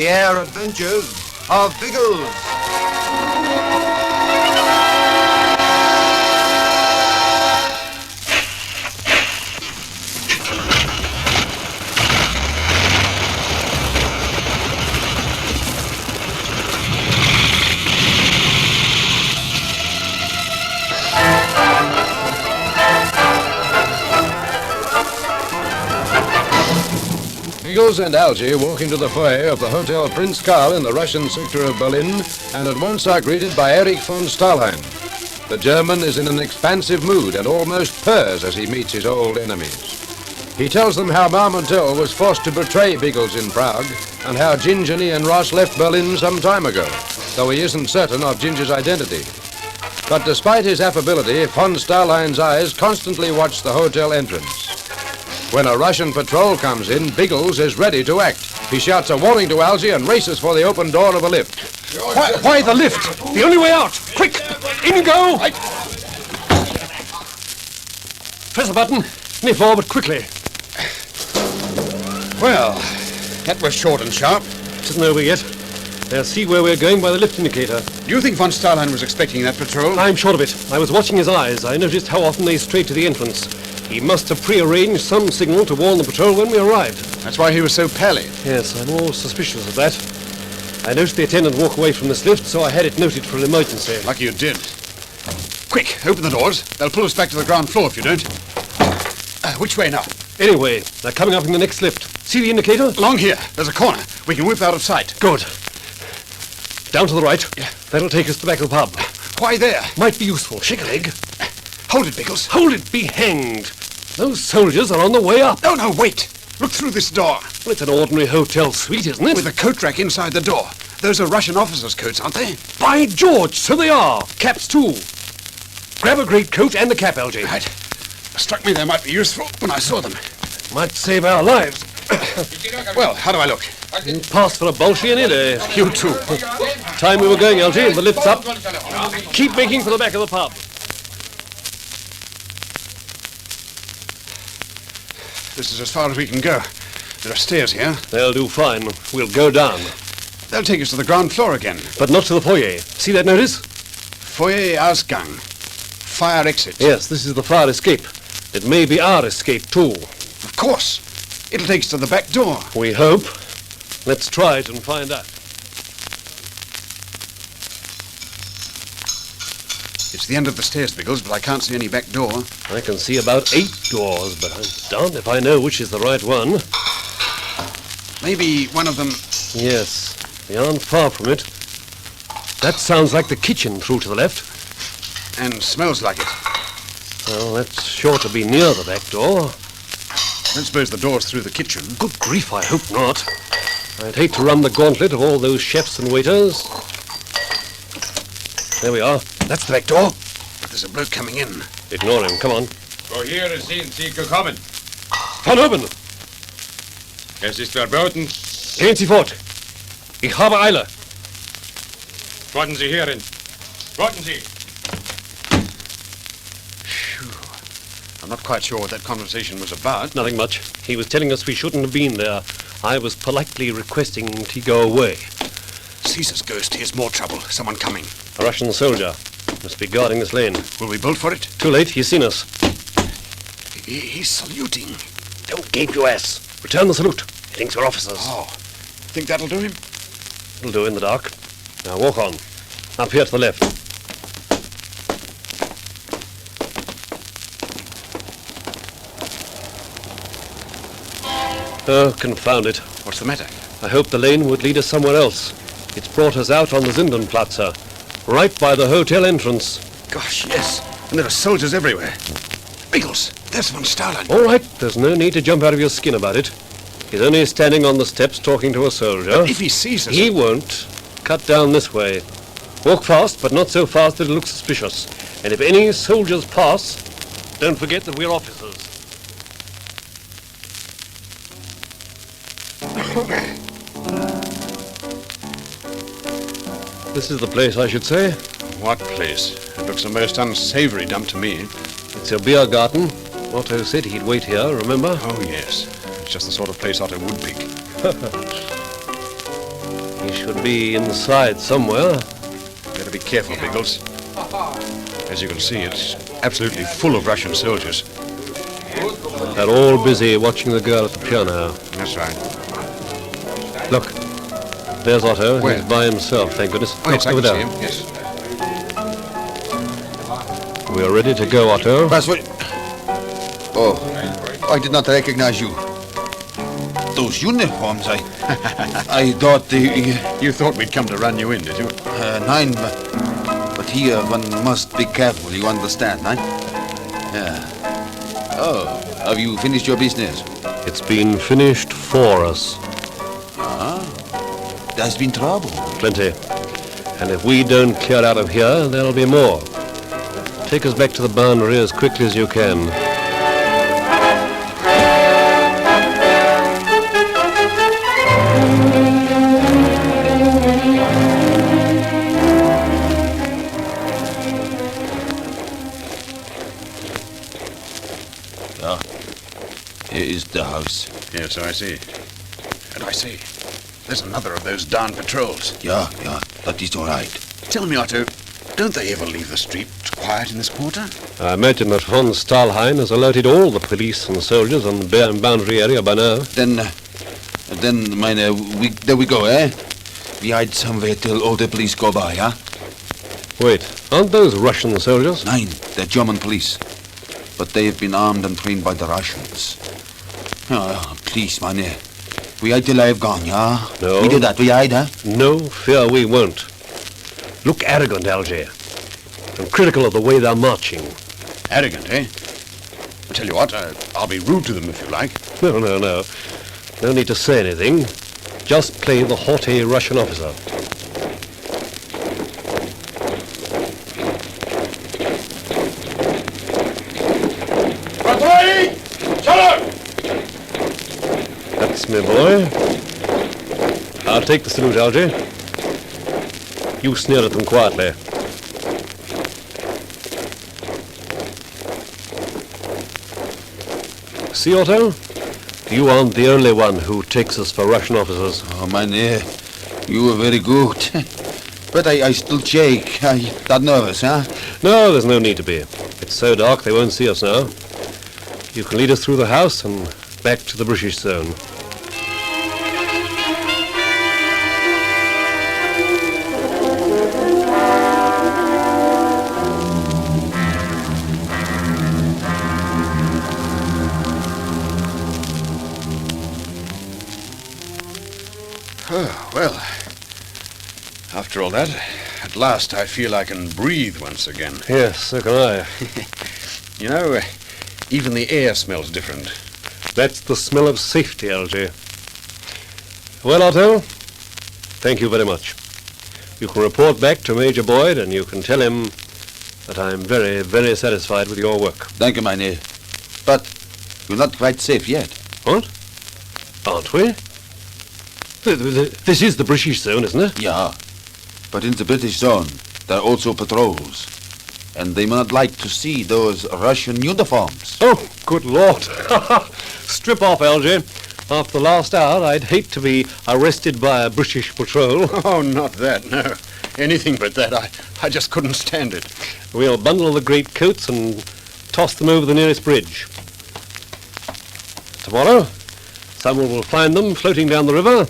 The Air Adventures of Biggles. Biggles and Algy walk into the foyer of the Hotel Prince Karl in the Russian sector of Berlin and at once are greeted by Erich von Stalhein. The German is in an expansive mood and almost purrs as he meets his old enemies. He tells them how Marmontel was forced to betray Biggles in Prague and how Gingerny and Ross left Berlin some time ago, though he isn't certain of Ginger's identity. But despite his affability, von Stalhein's eyes constantly watch the hotel entrance. When a Russian patrol comes in, Biggles is ready to act. He shouts a warning to Algy and races for the open door of a lift. Why the lift? The only way out! Quick! In you go! Press the button. Knee forward quickly. Well, that was short and sharp. It isn't over yet. They'll see where we're going by the lift indicator. Do you think von Stalhein was expecting that patrol? I'm sure of it. I was watching his eyes. I noticed how often they strayed to the entrance. He must have prearranged some signal to warn the patrol when we arrived. That's why he was so pally. Yes, I'm always suspicious of that. I noticed the attendant walk away from this lift, so I had it noted for an emergency. Lucky you did. Quick, open the doors. They'll pull us back to the ground floor if you don't. Which way now? Anyway, they're coming up in the next lift. See the indicator? Along here. There's a corner. We can whip out of sight. Good. Down to the right. Yeah. That'll take us to the back of the pub. Why there? Might be useful. Shake a leg. Hold it, Biggles. Hold it, be hanged. Those soldiers are on the way up. No, wait. Look through this door. Well, it's an ordinary hotel suite, isn't it? With a coat rack inside the door. Those are Russian officers' coats, aren't they? By George, so they are. Caps, too. Grab a great coat and a cap, Algy. Right. It struck me they might be useful when I saw them. Might save our lives. Well, how do I look? You passed for a Bolshevik any day. You too. Time we were going, Algy. The lift's up. Keep making for the back of the pub. This is as far as we can go. There are stairs here. They'll do fine. We'll go down. They'll take us to the ground floor again. But not to the foyer. See that notice? Foyer Ausgang. Fire exit. Yes, this is the fire escape. It may be our escape, too. Of course. It'll take us to the back door. We hope. Let's try it and find out. It's the end of the stairs, Biggles, but I can't see any back door. I can see about 8 doors, but I'm darned if I know which is the right one. Maybe one of them... Yes, we aren't far from it. That sounds like the kitchen through to the left. And smells like it. Well, that's sure to be near the back door. I don't suppose the door's through the kitchen. Good grief, I hope not. I'd hate to run the gauntlet of all those chefs and waiters. There we are. That's the back door. But there's a bloke coming in. Ignore him. Come on. Woher sind Sie gekommen? Von oben. Es ist verboten. Gehen Sie fort. Ich habe Eile. Warten Sie hierin. Warten Sie. I'm not quite sure what that conversation was about. Nothing much. He was telling us we shouldn't have been there. I was politely requesting he go away. Caesar's ghost. Here's more trouble. Someone coming. A Russian soldier. Must be guarding this lane. Will we bolt for it? Too late. He's seen us. He's saluting. Don't gape, you ass. Return the salute. He thinks we're officers. Oh. Think that'll do him? It'll do in the dark. Now walk on. Up here to the left. Oh, confound it. What's the matter? I hoped the lane would lead us somewhere else. It's brought us out on the Zindenplatzer, right by the hotel entrance. Gosh, yes. And there are soldiers everywhere. Biggles, there's von Stalhein. All right, there's no need to jump out of your skin about it. He's only standing on the steps talking to a soldier. But if he sees us... He won't. Cut down this way. Walk fast, but not so fast that it looks suspicious. And if any soldiers pass, don't forget that we're officers. This is the place, I should say. What place? It looks a most unsavory dump to me. It's a beer garden. Otto said he'd wait here, remember? Oh, yes. It's just the sort of place Otto would pick. He should be inside somewhere. Better be careful, Biggles. As you can see, it's absolutely full of Russian soldiers. They're all busy watching the girl at the piano. That's right. Look, there's Otto. Where? He's by himself, thank goodness. Oh, yes, I over can there. see him. Yes. We're ready to go, Otto. That's what... Oh, I did not recognize you. Those uniforms, I thought they... You thought we'd come to run you in, did you? Nein, but here one must be careful, you understand, eh? Yeah. Oh, have you finished your business? It's been finished for us. There's been trouble. Plenty. And if we don't clear out of here, there'll be more. Take us back to the boundary as quickly as you can. Here is the house. Yes, so I see. And I see. There's another of those darn patrols. Yeah, that is all right. Tell me, Otto, don't they ever leave the street quiet in this quarter? I imagine that von Stalhein has alerted all the police and soldiers on the boundary area by now. Then, meine, there we go, eh? We hide somewhere till all the police go by, huh? Wait, aren't those Russian soldiers? Nein, they're German police. But they have been armed and trained by the Russians. Oh, please, meine. We hide till I have gone, yeah? No. We do that, we hide, huh? No, fear we won't. Look arrogant, Alger. And critical of the way they're marching. Arrogant, eh? I tell you what, I'll be rude to them if you like. No. No need to say anything. Just play the haughty Russian officer. That's me, boy. I'll take the salute, Alger. You sneer at them quietly. See, Otto? You aren't the only one who takes us for Russian officers. Oh, meine, you were very good. But I still shake. I'm that nervous, huh? No, there's no need to be. It's so dark they won't see us now. You can lead us through the house and back to the British zone. Oh, well, after all that, at last I feel I can breathe once again. Yes, so can I. You know, even the air smells different. That's the smell of safety, Alger. Well, Otto, thank you very much. You can report back to Major Boyd and you can tell him that I'm very, very satisfied with your work. Thank you, meine. But we're not quite safe yet. What? Aren't we? This is the British zone, isn't it? Yeah. But in the British zone, there are also patrols. And they may not like to see those Russian uniforms. Oh, good Lord. Strip off, Alger. After the last hour, I'd hate to be arrested by a British patrol. Oh, not that, no. Anything but that. I just couldn't stand it. We'll bundle the great coats and toss them over the nearest bridge. Tomorrow, someone will find them floating down the river,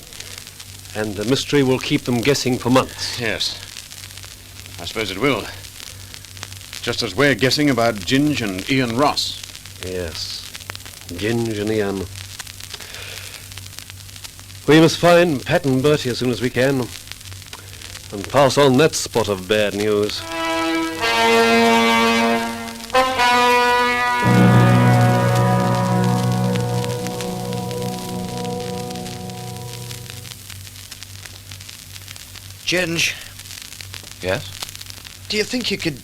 and the mystery will keep them guessing for months. Yes. I suppose it will. Just as we're guessing about Ginge and Ian Ross. Yes, Ginge and Ian. We must find Pat and Bertie as soon as we can, and pass on that spot of bad news. Ginge, Yes? do you think you could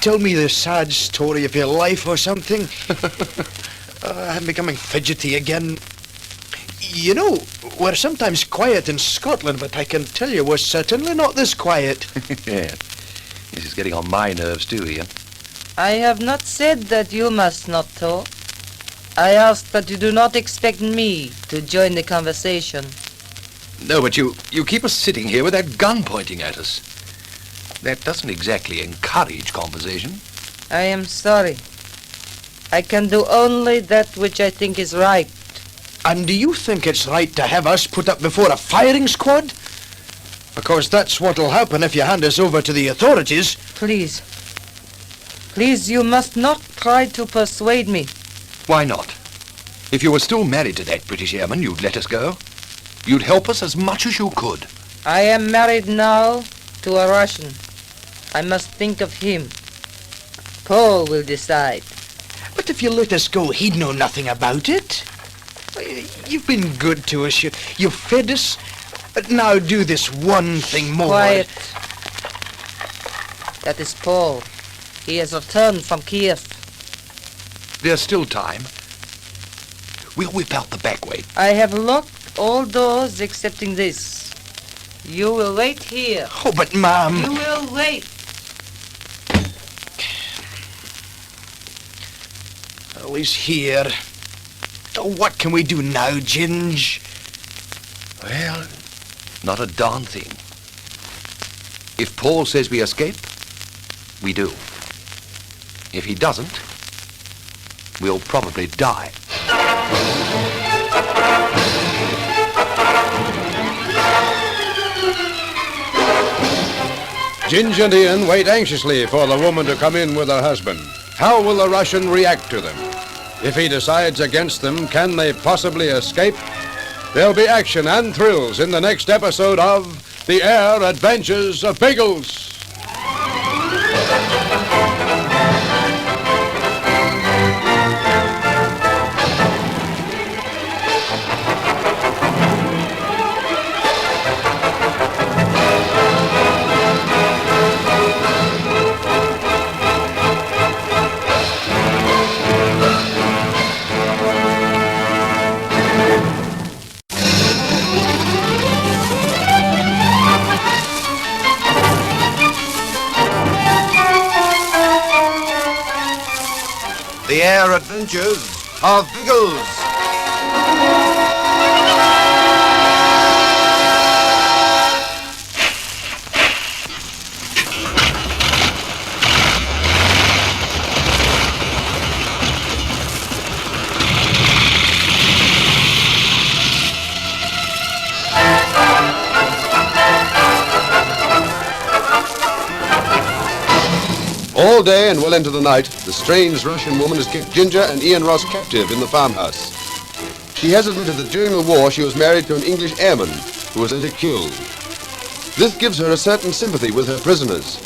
tell me the sad story of your life or something? I'm becoming fidgety again. You know, we're sometimes quiet in Scotland, but I can tell you we're certainly not this quiet. Yeah. This is getting on my nerves too, Ian. I have not said that you must not talk. I ask that you do not expect me to join the conversation. No, but you keep us sitting here with that gun pointing at us. That doesn't exactly encourage conversation. I am sorry. I can do only that which I think is right. And do you think it's right to have us put up before a firing squad? Because that's what'll happen if you hand us over to the authorities. Please. Please, you must not try to persuade me. Why not? If you were still married to that British airman, you'd let us go. You'd help us as much as you could. I am married now to a Russian. I must think of him. Paul will decide. But if you let us go, he'd know nothing about it. You've been good to us. You've fed us. But now do this one thing more. Quiet. That is Paul. He has returned from Kiev. There's still time. We'll whip out the back way. I have locked all doors excepting this. You will wait here. Oh, but Ma'am... You will wait. Oh, he's here. Oh, what can we do now, Ginge? Well, not a darn thing. If Paul says we escape, we do. If he doesn't, we'll probably die. Ginge and Ian wait anxiously for the woman to come in with her husband. How will the Russian react to them? If he decides against them, can they possibly escape? There'll be action and thrills in the next episode of The Air Adventures of Biggles. The Air Adventures of Biggles. All day and well into the night, the strange Russian woman has kept Ginger and Ian Ross captive in the farmhouse. She has admitted that during the war she was married to an English airman who was later killed. This gives her a certain sympathy with her prisoners,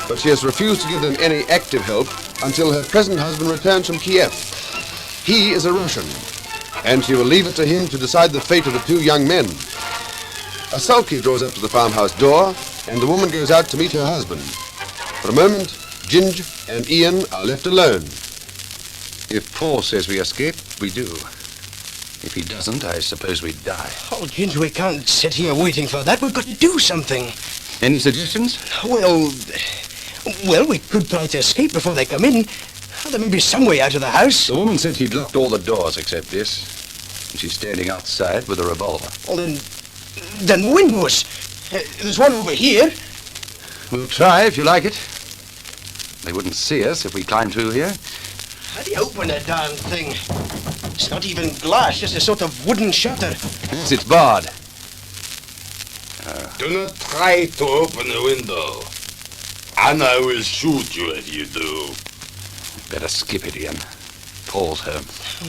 but she has refused to give them any active help until her present husband returns from Kiev. He is a Russian, and she will leave it to him to decide the fate of the two young men. A sulky draws up to the farmhouse door, and the woman goes out to meet her husband. For a moment, Ginge and Ian are left alone. If Paul says we escape, we do. If he doesn't, I suppose we die. Oh, Ginge, we can't sit here waiting for that. We've got to do something. Any suggestions? Well, we could try to escape before they come in. There may be some way out of the house. The woman said she'd locked all the doors except this. And she's standing outside with a revolver. Well, then windows. There's one over here. We'll try if you like it. They wouldn't see us if we climbed through here. How do you open that darn thing? It's not even glass, just a sort of wooden shutter. Yes, it's barred. Do not try to open the window. Anna will shoot you if you do. Better skip it, Ian. Paul's home.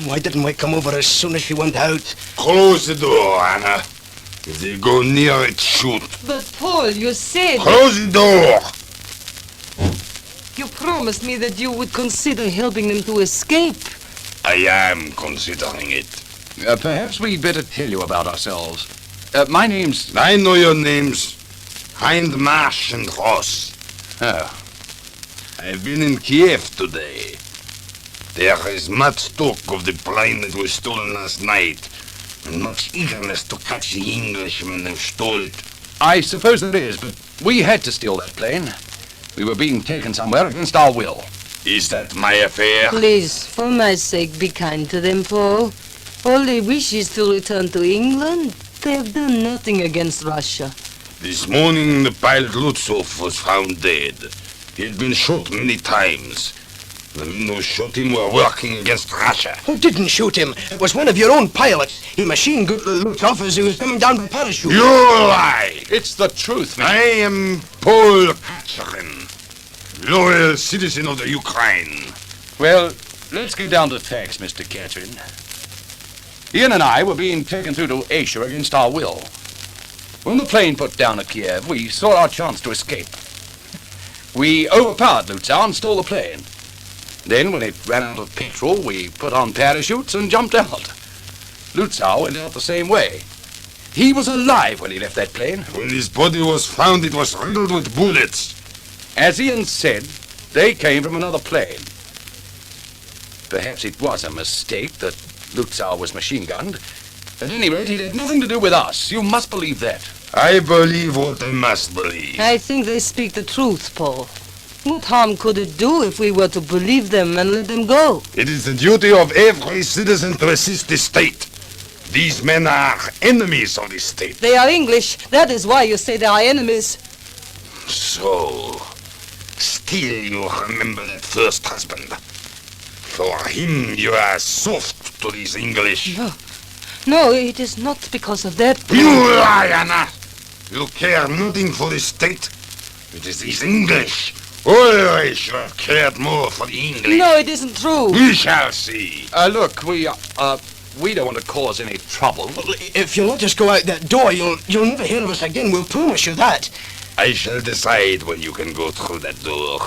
Why didn't we come over as soon as she went out? Close the door, Anna. If they go near it, shoot. But Paul, you said... Close the door! You promised me that you would consider helping them to escape. I am considering it. Perhaps we'd better tell you about ourselves. My name's... I know your names. Hindmarsh and Ross. Oh. I've been in Kiev today. There is much talk of the plane that was stolen last night, and much eagerness to catch the Englishmen who stole it. I suppose there is, but we had to steal that plane. We were being taken somewhere against our will. Is that my affair? Please, for my sake, be kind to them, Paul. All they wish is to return to England. They have done nothing against Russia. This morning, the pilot Lutzov was found dead. He had been shot many times. The men who shot him were working against Russia. Who didn't shoot him? It was one of your own pilots. He machine-gunned Lutzov as he was coming down by parachute. You lie! It's the truth, I am Paul Katsarin, loyal citizen of the Ukraine. Well, let's get down to facts, Mr. Catherine. Ian and I were being taken through to Asia against our will. When the plane put down at Kiev, we saw our chance to escape. We overpowered Lutzow and stole the plane. Then, when it ran out of petrol, we put on parachutes and jumped out. Lutzow went out the same way. He was alive when he left that plane. When his body was found, it was riddled with bullets. As Ian said, they came from another plane. Perhaps it was a mistake that Lutzow was machine-gunned. At any rate, he had nothing to do with us. You must believe that. I believe what I must believe. I think they speak the truth, Paul. What harm could it do if we were to believe them and let them go? It is the duty of every citizen to assist the state. These men are enemies of the state. They are English. That is why you say they are enemies. So, still you remember that first husband. For him, you are soft to these English. No, it is not because of that. You lie, Anna! You care nothing for the state. It is these English. Always you have cared more for the English. No, it isn't true. We shall see. Look, we don't want to cause any trouble. If you let us go out that door, you'll never hear of us again. We'll promise you that. I shall decide when you can go through that door.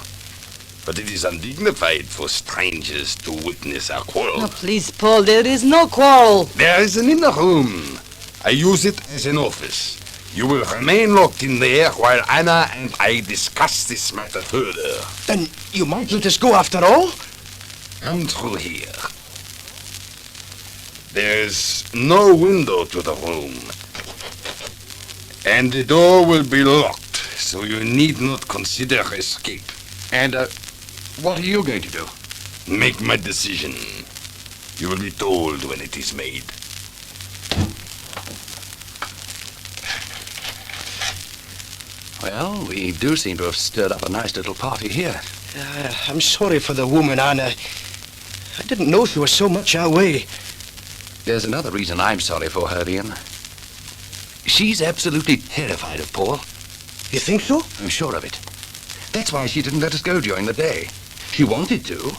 But it is undignified for strangers to witness our quarrel. No, please, Paul, there is no quarrel. There is an inner room. I use it as an office. You will remain locked in there while Anna and I discuss this matter further. Then you might let us go after all? Come through here. There's no window to the room. And the door will be locked, so you need not consider escape. And, what are you going to do? Make my decision. You will be told when it is made. Well, we do seem to have stirred up a nice little party here. I'm sorry for the woman, Anna. I didn't know she was so much our way. There's another reason I'm sorry for her, Ian. She's absolutely terrified of Paul. You think so? I'm sure of it. That's why she didn't let us go during the day. She wanted to,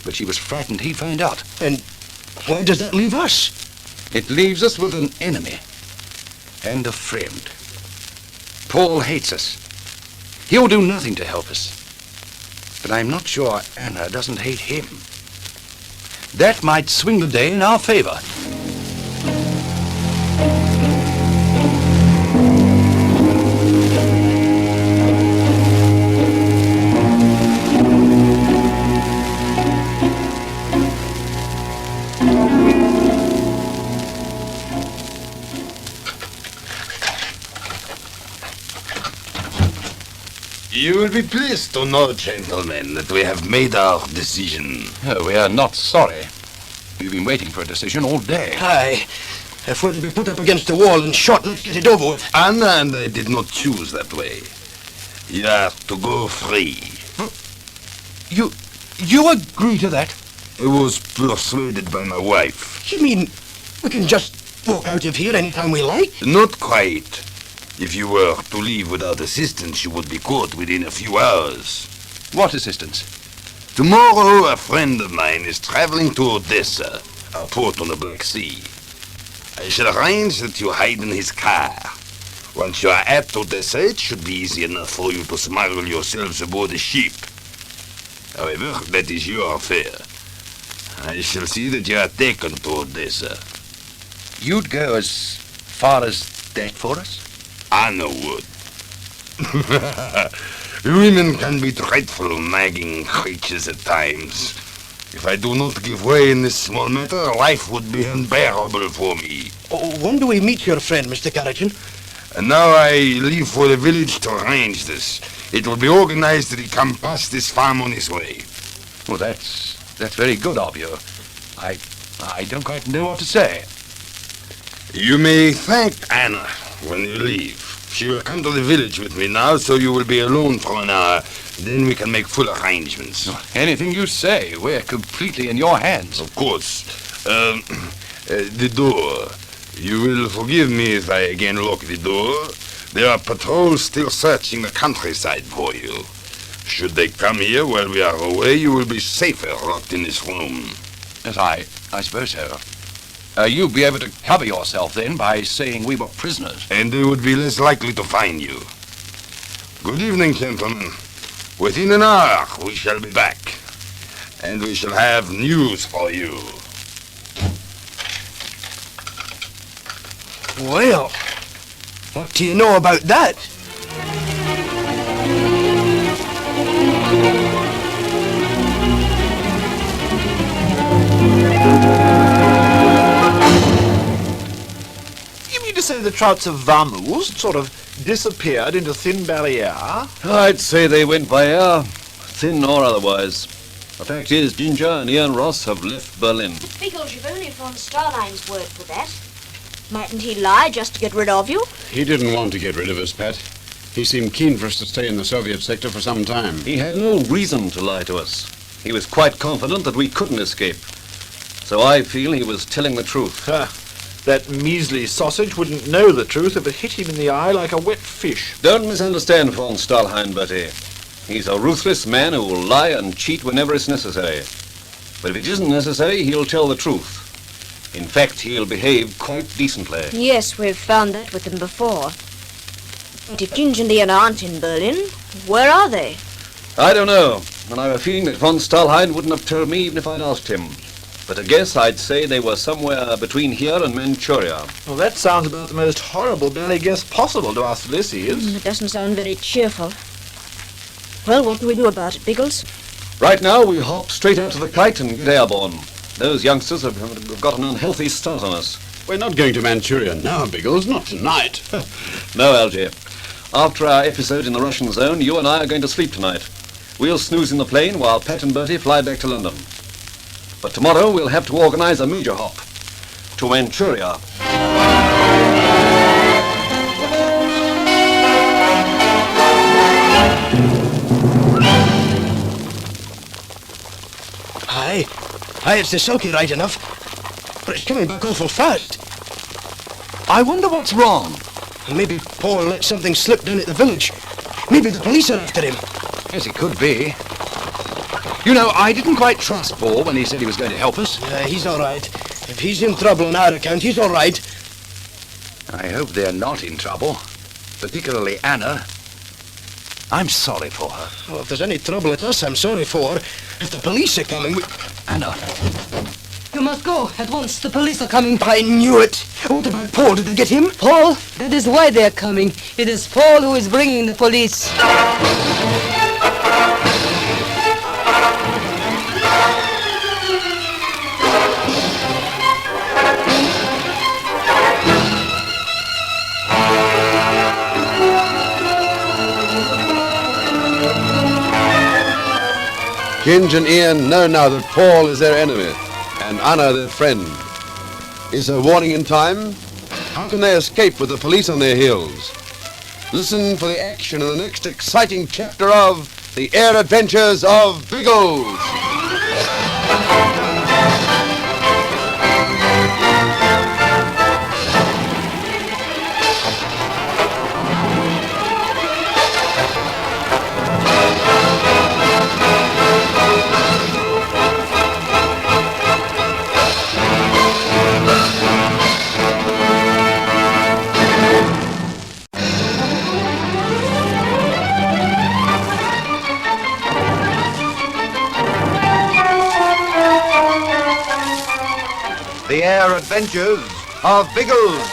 but she was frightened he'd find out. And why does that leave us? It leaves us with an enemy and a friend. Paul hates us. He'll do nothing to help us. But I'm not sure Anna doesn't hate him. That might swing the day in our favor. You will be pleased to know, gentlemen, that we have made our decision. Oh, we are not sorry. We've been waiting for a decision all day. Aye. If we're to be put up against the wall and shot, let's get it over with. Anna and I did not choose that way. You are to go free. You agree to that? I was persuaded by my wife. You mean we can just walk out of here anytime we like? Not quite. If you were to leave without assistance, you would be caught within a few hours. What assistance? Tomorrow, a friend of mine is traveling to Odessa, a port on the Black Sea. I shall arrange that you hide in his car. Once you are at Odessa, it should be easy enough for you to smuggle yourselves aboard the ship. However, that is your affair. I shall see that you are taken to Odessa. You'd go as far as that for us? Anna would. Women can be dreadful, nagging creatures at times. If I do not give way in this small matter, life would be unbearable for me. When do we meet your friend, Mr. Carrington? And now I leave for the village to arrange this. It will be organized that he come past this farm on his way. Well, that's very good of you. I don't quite know what to say. You may thank Anna when you leave. She will come to the village with me now, so you will be alone for an hour. Then we can make full arrangements. Anything you say. We're completely in your hands. Of course. The door. You will forgive me if I again lock the door. There are patrols still searching the countryside for you. Should they come here while we are away, you will be safer locked in this room. Yes, I suppose so. You'll be able to cover yourself then by saying we were prisoners. And they would be less likely to find you. Good evening, gentlemen. Within an hour, we shall be back. And we shall have news for you. Well, what do you know about that? You mean to say the trouts of Vamoose sort of disappeared into thin barrier? I'd say they went by air, thin or otherwise. The fact is, Ginger and Ian Ross have left Berlin. Biggles, you've only von Stalhein's word for that. Mightn't he lie just to get rid of you? He didn't want to get rid of us, Pat. He seemed keen for us to stay in the Soviet sector for some time. He had no reason to lie to us. He was quite confident that we couldn't escape. So I feel he was telling the truth. That measly sausage wouldn't know the truth if it hit him in the eye like a wet fish. Don't misunderstand von Stalhein, Bertie. He's a ruthless man who will lie and cheat whenever it's necessary. But if it isn't necessary, he'll tell the truth. In fact, he'll behave quite decently. Yes, we've found that with him before. But if Ginger and Ian aren't in Berlin, where are they? I don't know, and I have a feeling that von Stalhein wouldn't have told me even if I'd asked him. But to guess, I'd say they were somewhere between here and Manchuria. Well, that sounds about the most horrible belly guess possible to us Lissies. It doesn't sound very cheerful. Well, what do we do about it, Biggles? Right now, we hop straight out to the kite and get airborne. Those youngsters have got an unhealthy start on us. We're not going to Manchuria now, Biggles, not tonight. No, Algy. After our episode in the Russian zone, you and I are going to sleep tonight. We'll snooze in the plane while Pat and Bertie fly back to London. But tomorrow we'll have to organize a major hop to Manchuria. Aye, it's the sulky right enough, but it's coming back awful fast. I wonder what's wrong. Maybe Paul let something slip down at the village. Maybe the police are after him. Yes, it could be. You know, I didn't quite trust Paul when he said he was going to help us. He's all right. If he's in trouble on our account, he's all right. I hope they're not in trouble, particularly Anna. I'm sorry for her. Well, if there's any trouble at us, I'm sorry for. If the police are coming, Anna. You must go at once. The police are coming. I knew it. What about Paul? Did they get him? Paul? That is why they are coming. It is Paul who is bringing the police. Ginge and Ian know now that Paul is their enemy and Anna their friend. Is her warning in time? How can they escape with the police on their heels? Listen for the action in the next exciting chapter of The Air Adventures of Biggles. The Air Adventures of Biggles.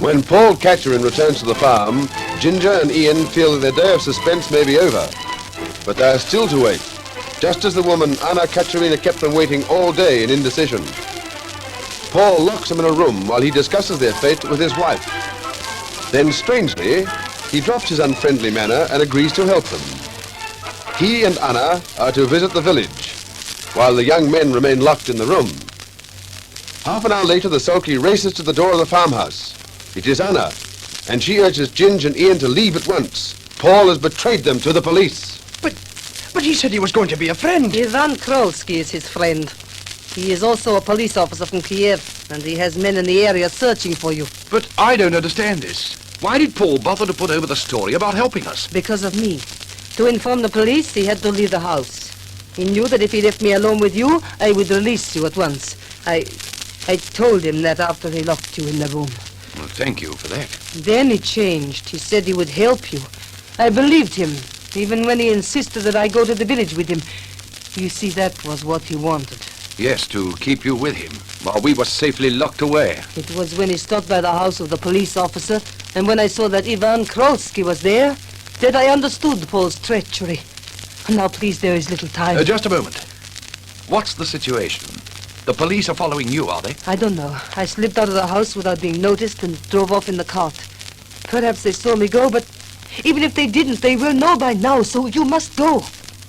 When Paul Catcherin returns to the farm, Ginger and Ian feel that their day of suspense may be over. But they are still to wait, just as the woman Anna Katerina kept them waiting all day in indecision. Paul locks them in a room while he discusses their fate with his wife. Then, strangely, he drops his unfriendly manner and agrees to help them. He and Anna are to visit the village, while the young men remain locked in the room. Half an hour later, the sulky races to the door of the farmhouse. It is Anna, and she urges Ginge and Ian to leave at once. Paul has betrayed them to the police. But he said he was going to be a friend. Ivan Krolsky is his friend. He is also a police officer from Kiev, and he has men in the area searching for you. But I don't understand this. Why did Paul bother to put over the story about helping us? Because of me. To inform the police, he had to leave the house. He knew that if he left me alone with you, I would release you at once. I told him that after he locked you in the room. Well, thank you for that. Then he changed. He said he would help you. I believed him, even when he insisted that I go to the village with him. You see, that was what he wanted. Yes, to keep you with him, while we were safely locked away. It was when he stopped by the house of the police officer, and when I saw that Ivan Krolsky was there, that I understood Paul's treachery. Now, please, there is little time. Just a moment. What's the situation? The police are following you, are they? I don't know. I slipped out of the house without being noticed and drove off in the cart. Perhaps they saw me go, but even if they didn't, they will know by now, so you must go.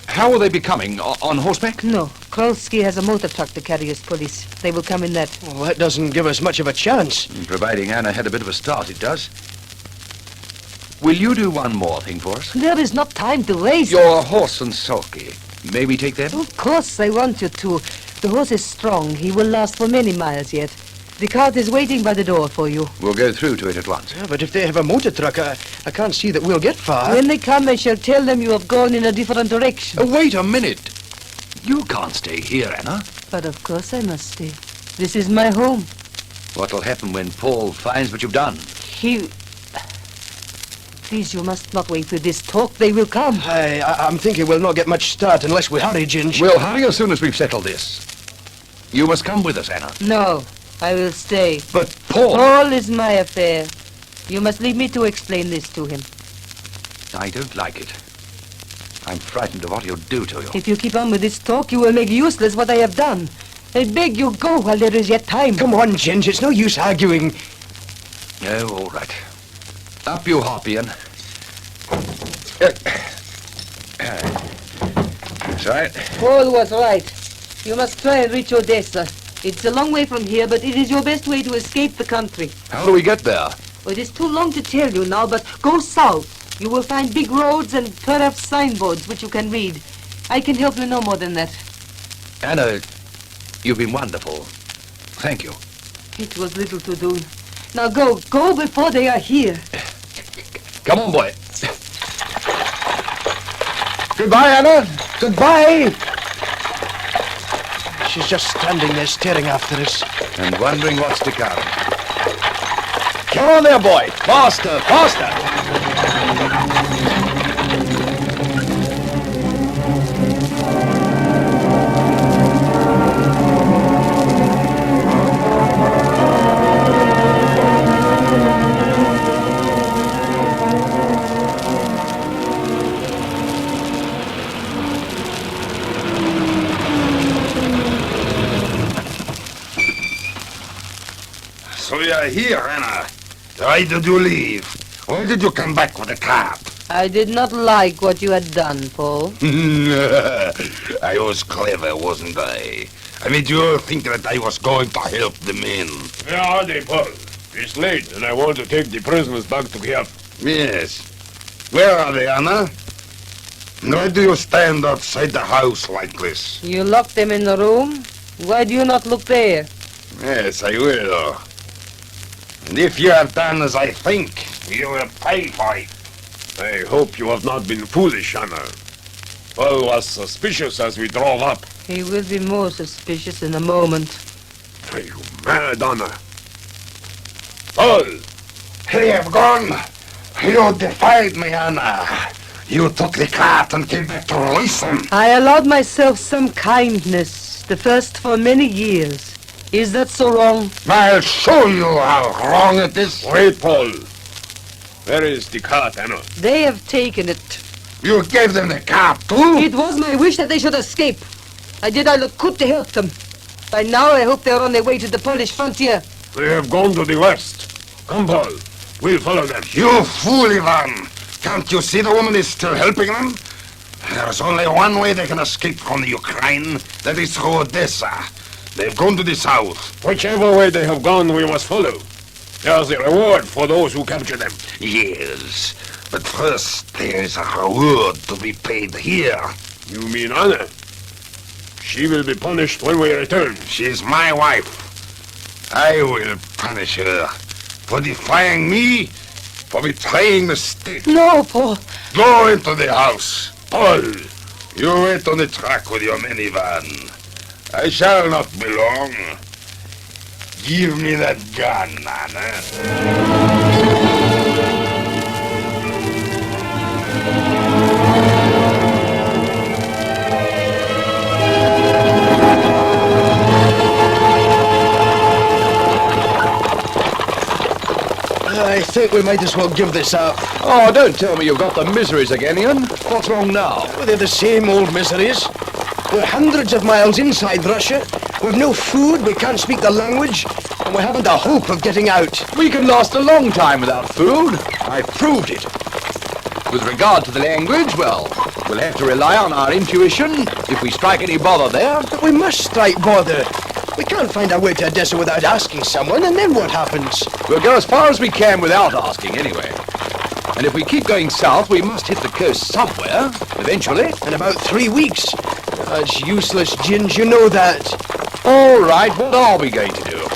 How will they be coming? On horseback? No. Krolsky has a motor truck to carry his police. They will come in that. Well, that doesn't give us much of a chance. Providing Anna had a bit of a start, it does. Will you do one more thing for us? There is not time to waste. Your horse and sulky. May we take them? Of course, I want you to. The horse is strong. He will last for many miles yet. The cart is waiting by the door for you. We'll go through to it at once. Yeah, but if they have a motor truck, I can't see that we'll get far. When they come, I shall tell them you have gone in a different direction. Wait a minute. You can't stay here, Anna. But of course I must stay. This is my home. What'll happen when Paul finds what you've done? Please, you must not wait with this talk. They will come. I'm thinking we'll not get much start unless we hurry, Ginge. We'll hurry as soon as we've settled this. You must come with us, Anna. No, I will stay. But Paul... Paul is my affair. You must leave me to explain this to him. I don't like it. I'm frightened of what he'll do to you. If you keep on with this talk, you will make useless what I have done. I beg you, go while there is yet time. Come on, Ginge. It's no use arguing. Oh, all right. Up you hop, Ian. That's right. Paul was right. You must try and reach Odessa. It's a long way from here, but it is your best way to escape the country. How do we get there? Well, it is too long to tell you now, but go south. You will find big roads and perhaps signboards which you can read. I can help you no more than that. Anna, you've been wonderful. Thank you. It was little to do. Now go before they are here. Come on, boy. Goodbye, Anna. Goodbye. She's just standing there staring after us. And wondering what's to come. Come on there, boy. Faster, faster. So you're here, Anna. Why did you leave? Why did you come back with a cart? I did not like what you had done, Paul. I was clever, wasn't I? I made you all think that I was going to help the men. Where are they, Paul? It's late, and I want to take the prisoners back to Kiev. Yes. Where are they, Anna? Why do you stand outside the house like this? You locked them in the room? Why do you not look there? Yes, I will. And if you have done as I think, you will pay for it. I hope you have not been foolish, Anna. Paul was suspicious as we drove up. He will be more suspicious in a moment. Are you mad, Anna? Paul! He have gone. You defied me, Anna. You took the cart and came back to listen. I allowed myself some kindness, the first for many years. Is that so wrong? I'll show you how wrong it is. Wait, Paul. Where is the cart, Anna? They have taken it. You gave them the car, too? It was my wish that they should escape. I did all I could to help them. By now, I hope they're on their way to the Polish frontier. They have gone to the west. Come, Paul. We'll follow them. You fool, Ivan! Can't you see the woman is still helping them? There's only one way they can escape from the Ukraine. That is through Odessa. They've gone to the south. Whichever way they have gone, we must follow. There's a reward for those who capture them. Yes, but first there is a reward to be paid here. You mean Anna? She will be punished when we return. She's my wife. I will punish her for defying me, for betraying the state. No, Paul. Go into the house. Paul, you wait on the track with your minivan. I shall not be long. Give me that gun, Anna. I think we might as well give this up. Oh, don't tell me you've got the miseries again, Ian. What's wrong now? Well, they're the same old miseries. We're hundreds of miles inside Russia. We've no food, we can't speak the language, and we haven't a hope of getting out. We can last a long time without food. I've proved it. With regard to the language, well, we'll have to rely on our intuition if we strike any bother there. But we must strike bother. We can't find our way to Odessa without asking someone, and then what happens? We'll go as far as we can without asking, anyway. And if we keep going south, we must hit the coast somewhere, eventually. In about 3 weeks. That's useless, Ginge, you know that. All right, what are we going to do?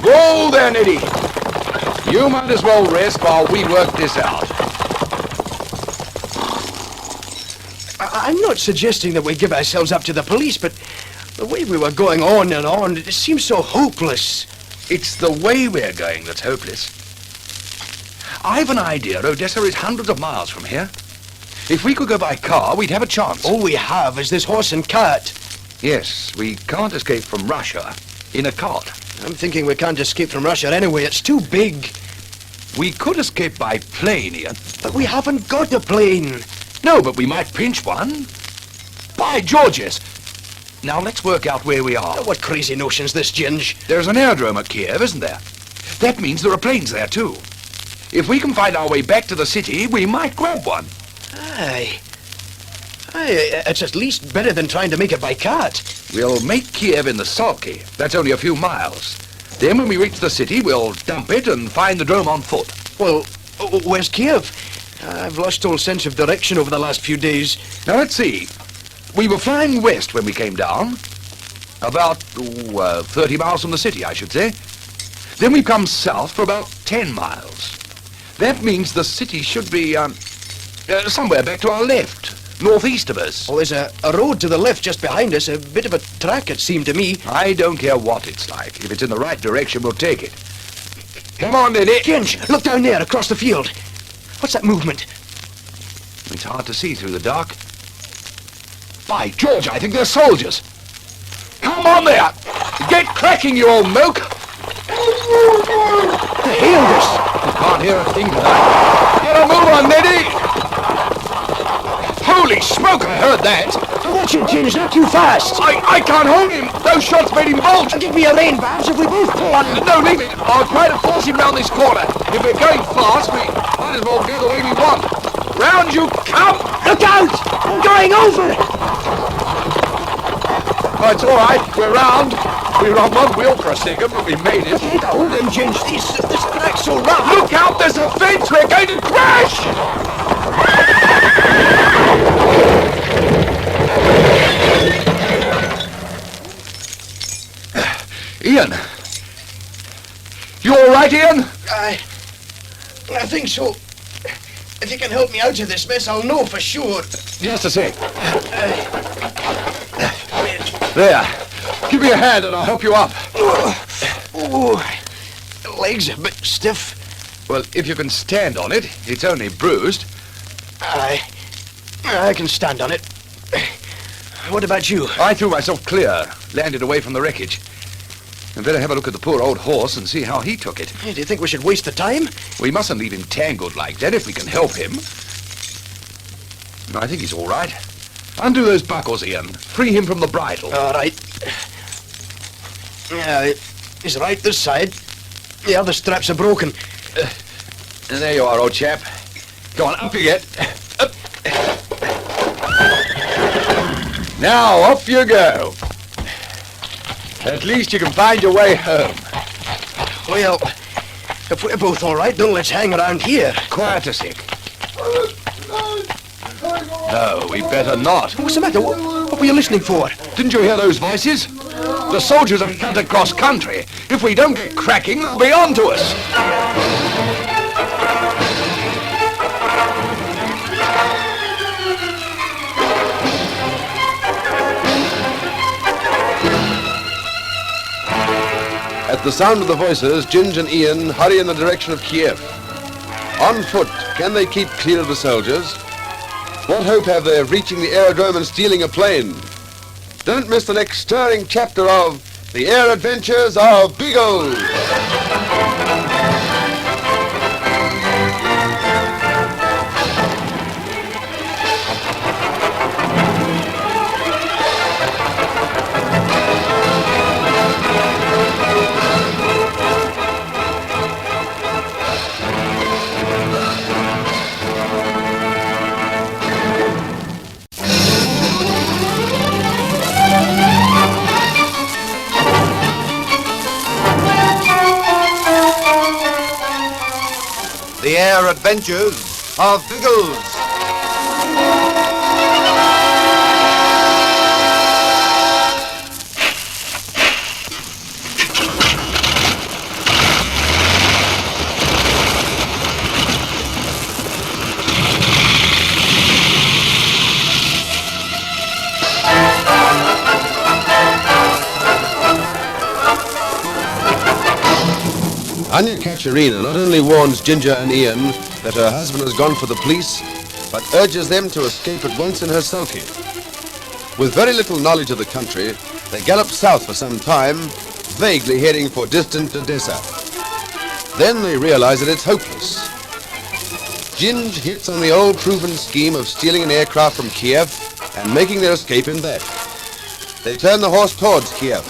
Go then, Eddie. You might as well rest while we work this out. I'm not suggesting that we give ourselves up to the police, but the way we were going on and on, it seems so hopeless. It's the way we're going that's hopeless. I've an idea. Odessa is hundreds of miles from here. If we could go by car, we'd have a chance. All we have is this horse and cart. Yes, we can't escape from Russia in a cart. I'm thinking we can't escape from Russia anyway. It's too big. We could escape by plane, Ian. But we haven't got a plane. No, but we might pinch one. By Georges! Now let's work out where we are. What crazy notion's this, Ginge? There's an aerodrome at Kiev, isn't there? That means there are planes there, too. If we can find our way back to the city, we might grab one. Aye, it's at least better than trying to make it by cart. We'll make Kiev in the Salki. That's only a few miles. Then when we reach the city, we'll dump it and find the drome on foot. Well, where's Kiev? I've lost all sense of direction over the last few days. Now, let's see. We were flying west when we came down. About 30 miles from the city, I should say. Then we've come south for about 10 miles. That means the city should be somewhere back to our left, northeast of us. Well, there's a road to the left just behind us, a bit of a track, it seemed to me. I don't care what it's like. If it's in the right direction, we'll take it. Come on, then, Ginge, look down there across the field. What's that movement? It's hard to see through the dark. By George, I think they're soldiers. Come on there! Get cracking, you old moke! They hailed us. You can't hear a thing tonight. Get a move on, Neddy! Holy smoke, I heard that! Watch it, Ginge, not too fast. I can't hold him! Those shots made him bolt! Give me a rein, Babs, if we both pull on. No, leave it! I'll try to force him round this corner. If we're going fast, we might as well go the way we want. Round you come! Look out! I'm going over! Oh, it's all right. We're round. We were on one wheel for a second, but we made it. Can't hold him, Ginge. This track's so rough. Look out! There's a fence! We're going to crash! Ian! You all right, Ian? I think so. If you can help me out of this mess, I'll know for sure. Just a sec. There. Give me a hand and I'll help you up. Legs a bit stiff. Well, if you can stand on it, it's only bruised. I can stand on it. What about you? I threw myself clear, landed away from the wreckage. I'd better have a look at the poor old horse and see how he took it. Hey, do you think we should waste the time? We mustn't leave him tangled like that if we can help him. I think he's all right. Undo those buckles, Ian. Free him from the bridle. All right. Yeah, he's right this side. The other straps are broken. There you are, old chap. Go on, up you get. Up. Now, up you go. At least you can find your way home. Well, if we're both all right, then let's hang around here. Quiet a sec. No, we'd better not. What's the matter? What were you listening for? Didn't you hear those voices? The soldiers have cut across country. If we don't get cracking, they'll be on to us. At the sound of the voices, Ginge and Ian hurry in the direction of Kiev. On foot, can they keep clear of the soldiers? What hope have they of reaching the aerodrome and stealing a plane? Don't miss the next stirring chapter of The Air Adventures of Biggles. The Air Adventures of Biggles. Anya Katerina not only warns Ginger and Ian that her husband has gone for the police, but urges them to escape at once in her sulky. With very little knowledge of the country, they gallop south for some time, vaguely heading for distant Odessa. Then they realize that it's hopeless. Ginge hits on the old proven scheme of stealing an aircraft from Kiev and making their escape in that. They turn the horse towards Kiev,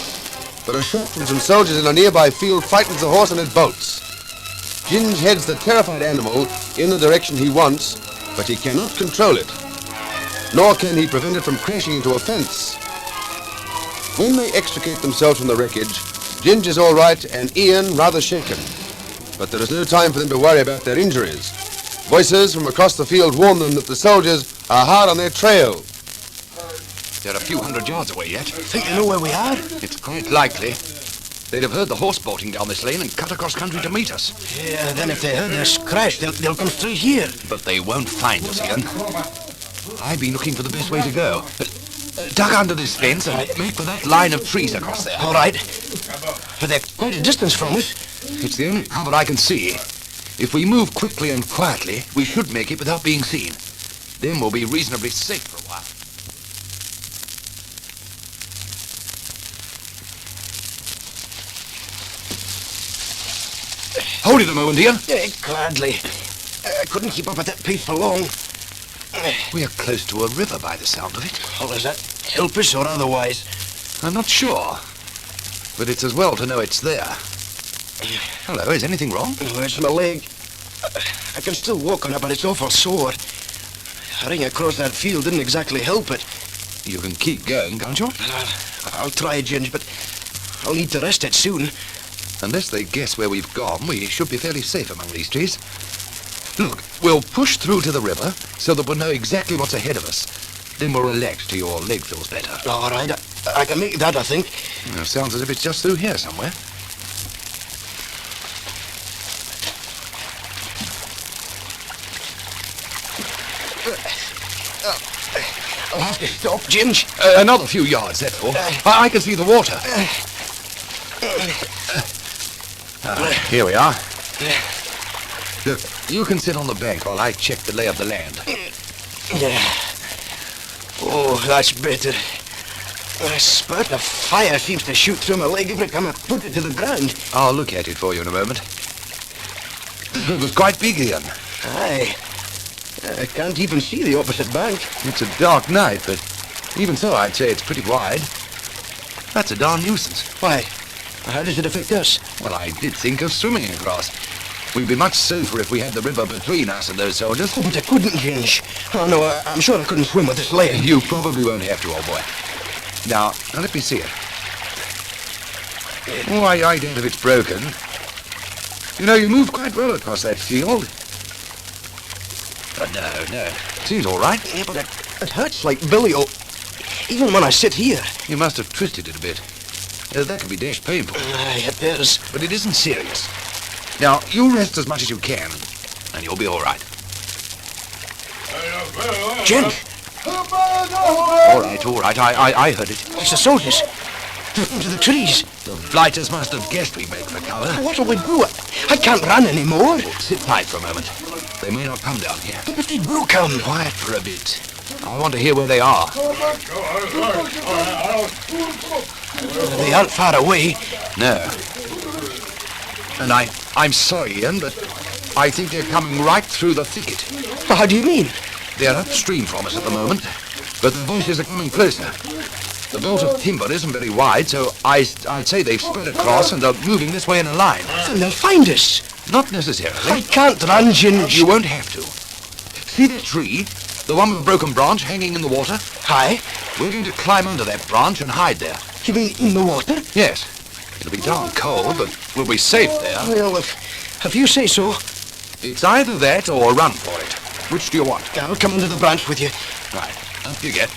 but a shot from some soldiers in a nearby field frightens the horse and it bolts. Ginge heads the terrified animal in the direction he wants, but he cannot control it. Nor can he prevent it from crashing into a fence. When they extricate themselves from the wreckage, Ginge is all right and Ian rather shaken. But there is no time for them to worry about their injuries. Voices from across the field warn them that the soldiers are hard on their trail. They're a few hundred yards away yet. Think they know where we are? It's quite likely. They'd have heard the horse bolting down this lane and cut across country to meet us. Yeah, then if they heard us crash, they'll come straight here. But they won't find us, Ian. I've been looking for the best way to go. Duck under this fence and make for that line of trees across there. All right. But they're quite a distance from us. It's the only cover I can see. If we move quickly and quietly, we should make it without being seen. Then we'll be reasonably safe for a while. Hold it a moment, Ian. Yeah, gladly. I couldn't keep up at that pace for long. We're close to a river by the sound of it. Well, does that help us or otherwise? I'm not sure. But it's as well to know it's there. Hello, is anything wrong? Oh, it's my leg. I can still walk on it, but it's awful sore. Hurrying across that field didn't exactly help it. You can keep going, can't you? I'll try, Ginge, but I'll need to rest it soon. Unless they guess where we've gone, we should be fairly safe among these trees. Look, we'll push through to the river so that we'll know exactly what's ahead of us. Then we'll relax till your leg feels better. All right, I can make that, I think. Well, sounds as if it's just through here somewhere. I'll have to stop, Ginge. Another few yards, that's all. I can see the water. Here we are. Look, you can sit on the bank while I check the lay of the land. Yeah. Oh, that's better. A spurt of fire seems to shoot through my leg every time I put it to the ground. I'll look at it for you in a moment. It was quite big, Ian. Aye. I can't even see the opposite bank. It's a dark night, but even so, I'd say it's pretty wide. That's a darn nuisance. Why? How does it affect us? Well, I did think of swimming across. We'd be much safer if we had the river between us and those soldiers. But I couldn't, Ginge. Oh, no, I'm sure I couldn't swim with this leg. You probably won't have to, old boy. Now let me see it. Oh, I doubt if it's broken. You know, you moved quite well across that field. But no. Seems all right. Yeah, but it hurts like Billy, even when I sit here. You must have twisted it a bit. That can be dashed painful. Aye, it is. But it isn't serious. Now, you rest as much as you can, and you'll be all right. Jen! All right. I heard it. It's the soldiers. Into the trees. The blighters must have guessed we'd make for cover. What'll we do? I can't run anymore. Sit tight for a moment. They may not come down here. But they will come. Quiet for a bit. I want to hear where they are. They aren't far away. No. And I'm sorry, Ian, but I think they're coming right through the thicket. How do you mean? They're upstream from us at the moment, but the voices are coming closer. The belt of timber isn't very wide, so I'd say they've spread across and are moving this way in a line. Then they'll find us. Not necessarily. I can't run, Ginge. You won't have to. See that tree? The one with a broken branch hanging in the water? Aye. We're going to climb under that branch and hide there. You mean in the water? Yes. It'll be darn cold, but we'll be safe there. Well, if you say so. It's either that or run for it. Which do you want? I'll come under the branch with you. Right. Up you get.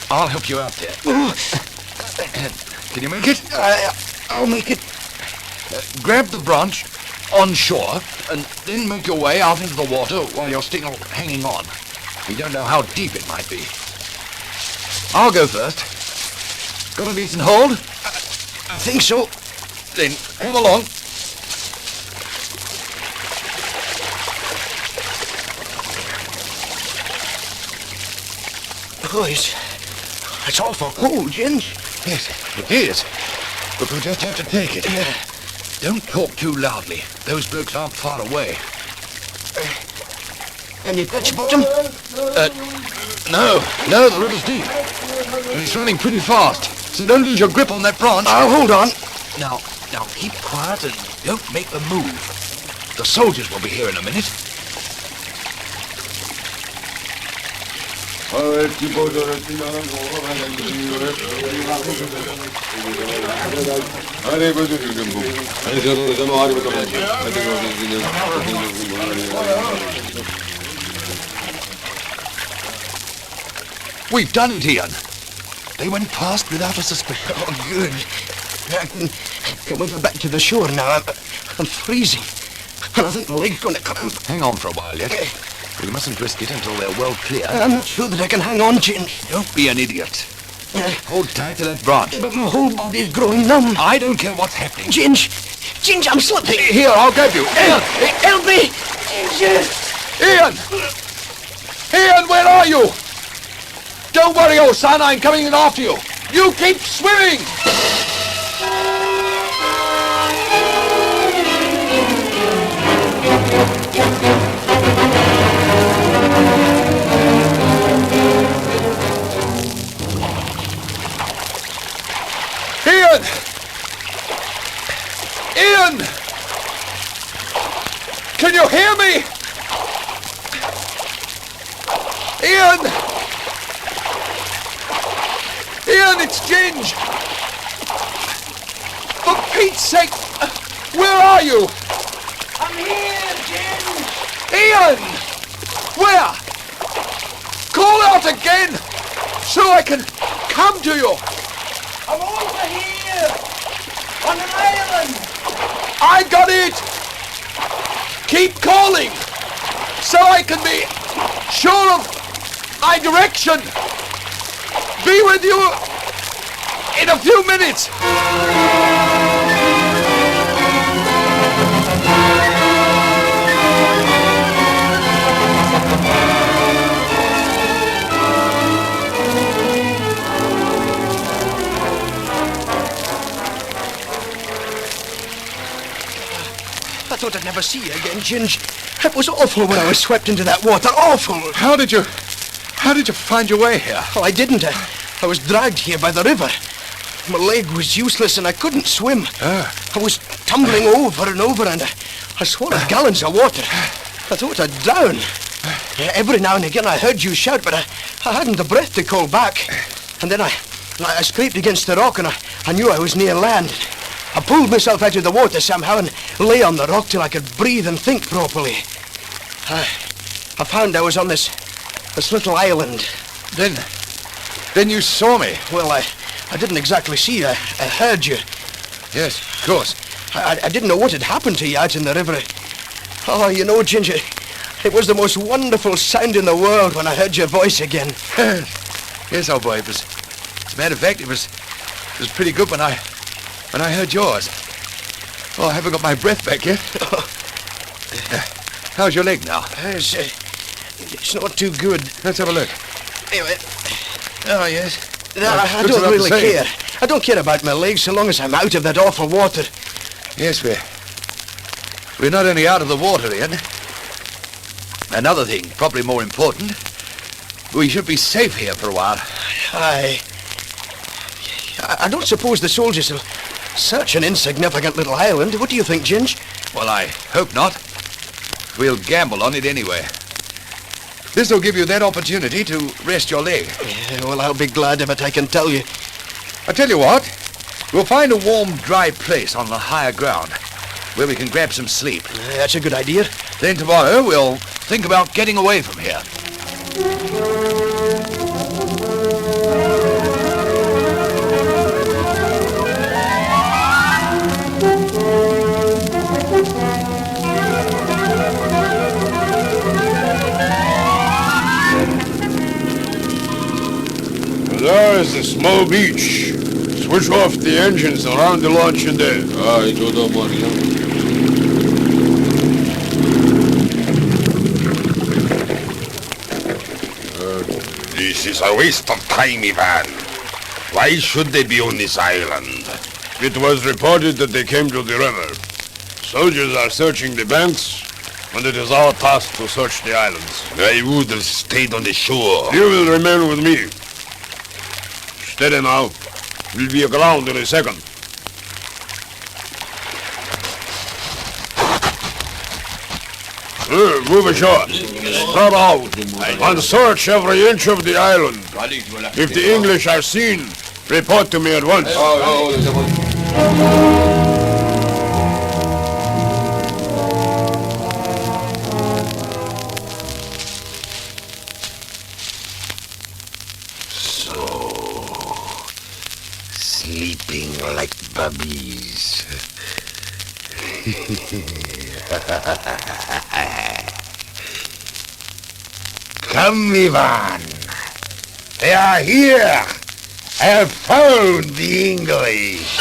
I'll help you out there. Can you make it? I'll make it. Grab the branch on shore and then make your way out into the water while you're still hanging on. We don't know how deep it might be. I'll go first. Got a decent hold? I think so. Then come along. Oh, it's awful cold, Ginge. Yes, it is. But we'll just have to take it. Don't talk too loudly. Those blokes aren't far away. Can you touch bottom? No, the river's deep. And it's running pretty fast. So don't lose your grip on that branch. I'll hold on. Now keep quiet and don't make a move. The soldiers will be here in a minute. We've done it, Ian. They went past without a suspicion. Oh, good. I can wait back to the shore now. I'm freezing. And I think my leg's going to cramp. Hang on for a while yet. We mustn't risk it until they're well clear. I'm not sure that I can hang on, Ginge. Don't be an idiot. Hold tight to that branch. But my whole body's growing numb. I don't care what's happening. Ginge, I'm slipping. Here, I'll grab you. Help me! Ian, where are you? Don't worry, old son, I'm coming in after you. You keep swimming! Ian! Can you hear me? Ian, it's Ginge. For Pete's sake, where are you? I'm here, Ginge. Ian! Where? Call out again, so I can come to you. I'm over here, on an island. I got it. Keep calling, so I can be sure of my direction. Be with you in a few minutes. I thought I'd never see you again, Ginge. It was awful when I was swept into that water. Awful. How did you find your way here? Oh, I didn't. I was dragged here by the river. My leg was useless and I couldn't swim. I was tumbling over and over and I swallowed gallons of water. I thought I'd drown. Every now and again I heard you shout, but I hadn't the breath to call back. And then I scraped against the rock and I knew I was near land. I pulled myself out of the water somehow and lay on the rock till I could breathe and think properly. I found I was on this little island. Then you saw me. Well, I didn't exactly see you. I heard you. Yes, of course. I didn't know what had happened to you out in the river. Oh, you know, Ginger, it was the most wonderful sound in the world when I heard your voice again. Yes, old boy. As a matter of fact, it was pretty good when I heard yours. Oh, I haven't got my breath back yet. How's your leg now? It's not too good. Let's have a look. Anyway. Oh, yes. I don't really care. I don't care about my legs so long as I'm out of that awful water. Yes, we're not only out of the water, Ian. Another thing, probably more important, we should be safe here for a while. I don't suppose the soldiers will search an insignificant little island. What do you think, Ginge? Well, I hope not. We'll gamble on it anyway. This will give you that opportunity to rest your leg. Yeah, well, I'll be glad of it, I can tell you. I tell you what, we'll find a warm, dry place on the higher ground where we can grab some sleep. That's a good idea. Then tomorrow we'll think about getting away from here. There is a small beach. Switch off the engines around the launch in there. This is a waste of time, Ivan. Why should they be on this island? It was reported that they came to the river. Soldiers are searching the banks, and it is our task to search the islands. I would have stayed on the shore. You will remain with me. Steady now. We'll be aground in a second. Move ashore. Spread out and search every inch of the island. If the English are seen, report to me at once. Sleeping like puppies. Come, Ivan. They are here. I have found the English.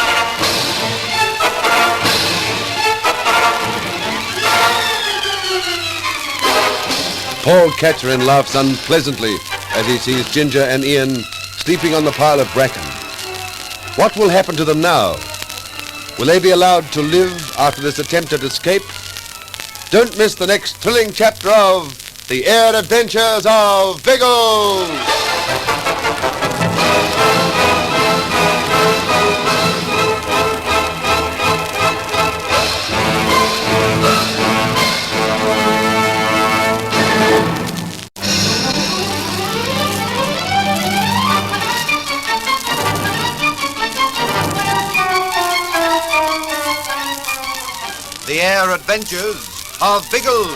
Paul Catherine laughs unpleasantly as he sees Ginger and Ian sleeping on the pile of bracken. What will happen to them now? Will they be allowed to live after this attempt at escape? Don't miss the next thrilling chapter of The Air Adventures of Biggles! The Air Adventures of Biggles.